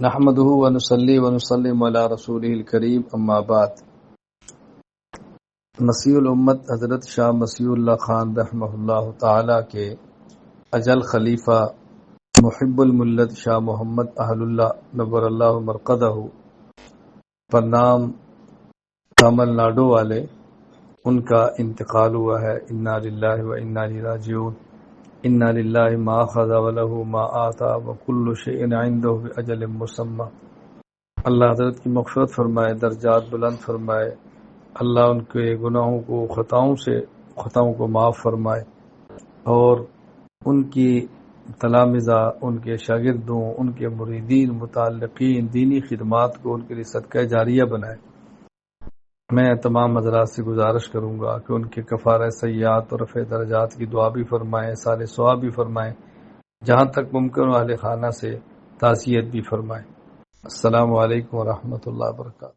نحمده ونصلي ونسلم على رسوله الكريم اما بعد۔ مسیح الامت حضرت شاہ مسیح اللہ خان رحمہ اللہ تعالی کے اجل خلیفہ محب الملت شاہ محمد اہل اللہ نور اللہ مرقدہ پر نام تامل ناڈو والے ان کا انتقال ہوا ہے۔ انا للہ و انا الیہ راجعون۔ انا للہ ما اخذ وله ما آتا وکل شیء عنده باجل مسمى۔ اللہ حضرت کی مغفرت فرمائے، درجات بلند فرمائے، اللہ ان کے گناہوں کو خطاؤں کو معاف فرمائے، اور ان کی تلامذہ، ان کے شاگردوں، ان کے مریدین، متعلقین دینی خدمات کو ان کے لیے صدقہ جاریہ بنائے۔ میں تمام حضرات سے گزارش کروں گا کہ ان کے کفارہ سیئات اور رفع درجات کی دعا بھی فرمائیں، سال ثواب بھی فرمائیں، جہاں تک ممکن اہل خانہ سے تعزیت بھی فرمائیں۔ السلام علیکم ورحمۃ اللہ وبرکاتہ۔